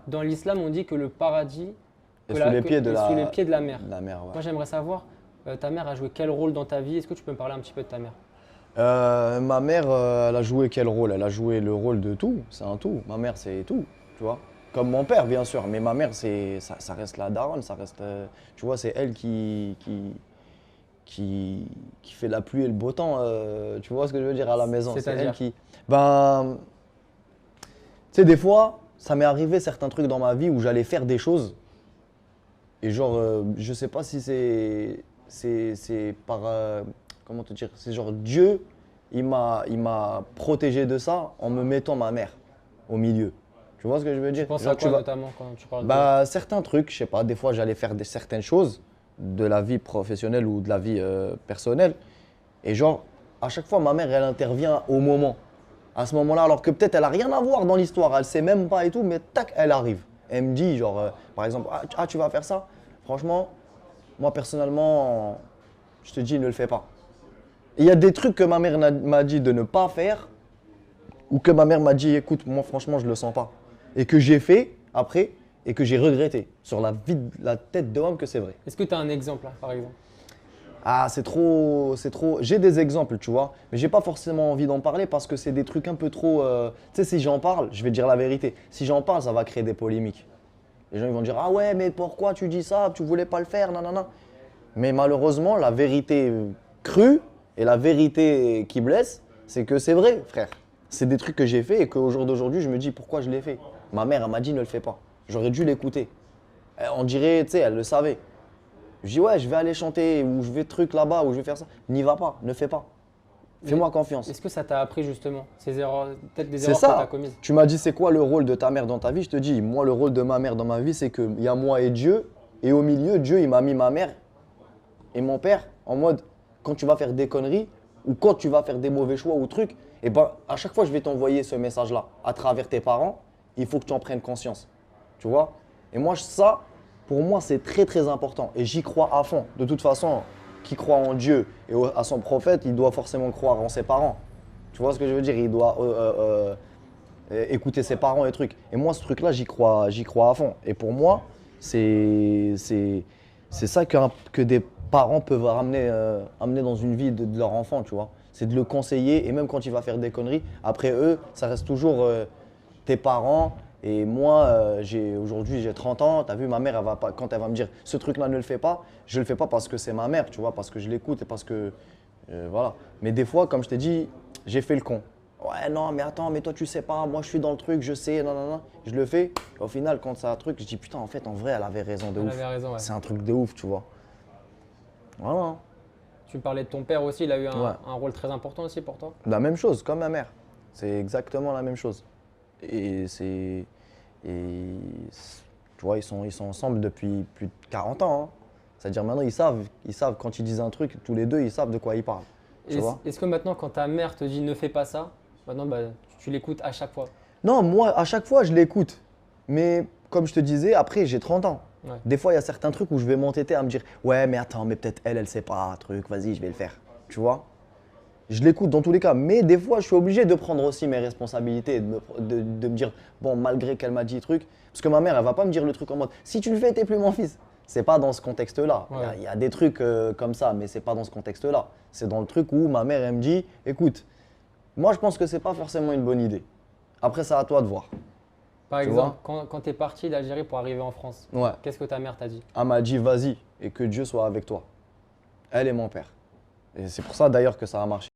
Dans l'islam, on dit que le paradis Et sous les pieds de est la, sous les pieds de la mer. de la mer, ouais. Moi, j'aimerais savoir, ta mère a joué quel rôle dans ta vie? Est-ce que tu peux me parler un petit peu de ta mère? Ma mère, elle a joué quel rôle? Elle a joué le rôle de tout, c'est un tout. Ma mère, c'est tout, tu vois. Comme mon père, bien sûr, mais ma mère, ça reste la daronne, ça reste, tu vois, c'est elle qui fait la pluie et le beau temps, tu vois ce que je veux dire, à la maison. C'est C'est-à-dire? elle qui… Ben, tu sais, des fois, ça m'est arrivé certains trucs dans ma vie où j'allais faire des choses et genre, je sais pas si c'est par, comment te dire, c'est genre Dieu, il m'a protégé de ça en me mettant ma mère au milieu. Tu vois ce que je veux dire? Tu penses Genre, à quoi notamment quand tu parles de… bah, certains trucs, je sais pas, des fois j'allais faire certaines choses de la vie professionnelle ou de la vie personnelle. Et genre, à chaque fois, ma mère, elle intervient au moment. À ce moment-là, alors que peut-être elle a rien à voir dans l'histoire, elle sait même pas et tout, mais tac, elle arrive. Elle me dit, genre, par exemple, tu vas faire ça? Franchement, moi personnellement, je te dis, ne le fais pas. Il y a des trucs que ma mère m'a dit de ne pas faire, ou que ma mère m'a dit, écoute, moi franchement, je le sens pas. Et que j'ai fait après, et que j'ai regretté. Sur la tête de homme que c'est vrai. Est-ce que tu as un exemple là, par exemple? Ah, c'est trop, c'est trop. J'ai des exemples, tu vois, mais j'ai pas forcément envie d'en parler parce que c'est des trucs un peu trop. Tu sais, si j'en parle, je vais te dire la vérité. Si j'en parle, ça va créer des polémiques. Les gens ils vont dire ah ouais, mais pourquoi tu dis ça? Tu voulais pas le faire, nanana. Mais malheureusement, la vérité crue et la vérité qui blesse, c'est que c'est vrai, frère. C'est des trucs que j'ai fait et qu'au jour d'aujourd'hui, je me dis pourquoi je l'ai fait. Ma mère, elle m'a dit ne le fais pas. J'aurais dû l'écouter. On dirait, tu sais, elle le savait. Je dis ouais, je vais aller chanter ou je vais truc là-bas ou je vais faire ça. N'y va pas, ne fais pas. Fais-moi confiance. Est-ce que ça t'a appris justement ces erreurs, peut-être des C'est erreurs que tu as ça. commises? Tu m'as dit c'est quoi le rôle de ta mère dans ta vie? Je te dis, moi le rôle de ma mère dans ma vie, c'est qu'il y a moi et Dieu. Et au milieu, Dieu, il m'a mis ma mère et mon père en mode quand tu vas faire des conneries ou quand tu vas faire des mauvais choix ou trucs, et ben à chaque fois je vais t'envoyer ce message-là à travers tes parents, il faut que tu en prennes conscience. Tu vois? Et moi ça, pour moi c'est très très important et j'y crois à fond. De toute façon, qui croit en Dieu et à son prophète, il doit forcément croire en ses parents. Tu vois ce que je veux dire? Il doit écouter ses parents et trucs. Et moi ce truc-là, j'y crois à fond. Et pour moi, c'est ça que des parents peuvent amener dans une vie de leur enfant, tu vois. C'est de le conseiller et même quand il va faire des conneries, après eux, ça reste toujours tes parents. Et moi, aujourd'hui, j'ai 30 ans. Tu as vu, ma mère, elle va pas, quand elle va me dire ce truc-là, ne le fais pas, je le fais pas parce que c'est ma mère, tu vois, parce que je l'écoute et parce que. Voilà. Mais des fois, comme je t'ai dit, j'ai fait le con. Ouais, non, mais attends, mais toi, tu sais pas, moi, je suis dans le truc, je sais, non, non, non. Je le fais. Et au final, quand c'est un truc, je dis putain, en fait, en vrai, elle avait raison de Elle ouf. avait raison, ouais. C'est un truc de ouf, tu vois. Voilà. Tu me parlais de ton père aussi, il a eu Ouais. un rôle très important aussi pour toi. La même chose, comme ma mère. C'est exactement la même chose. Et c'est. Et tu vois, ils sont ensemble depuis plus de 40 ans, hein. C'est-à-dire maintenant, ils savent quand ils disent un truc, tous les deux, ils savent de quoi ils parlent. Tu vois? Est-ce que maintenant, quand ta mère te dit ne fais pas ça, maintenant bah, tu l'écoutes à chaque fois? Non, moi, à chaque fois, je l'écoute. Mais comme je te disais, après, j'ai 30 ans. Ouais. Des fois, il y a certains trucs où je vais m'entêter à me dire ouais, mais attends, mais peut-être elle sait pas, truc, vas-y, je vais le faire. Tu vois? Je l'écoute dans tous les cas, mais des fois, je suis obligé de prendre aussi mes responsabilités et de me dire, bon, malgré qu'elle m'a dit truc, parce que ma mère, elle va pas me dire le truc en mode, si tu le fais, t'es plus mon fils. C'est pas dans ce contexte-là. Ouais. Il y a des trucs comme ça, mais c'est pas dans ce contexte-là. C'est dans le truc où ma mère, elle me dit, écoute, moi, je pense que c'est pas forcément une bonne idée. Après, c'est à toi de voir. Par Tu exemple, quand tu es parti d'Algérie pour arriver en France, Ouais. qu'est-ce que ta mère t'a dit? Elle m'a dit, vas-y, et que Dieu soit avec toi. Elle et mon père. Et c'est pour ça d'ailleurs que ça a marché.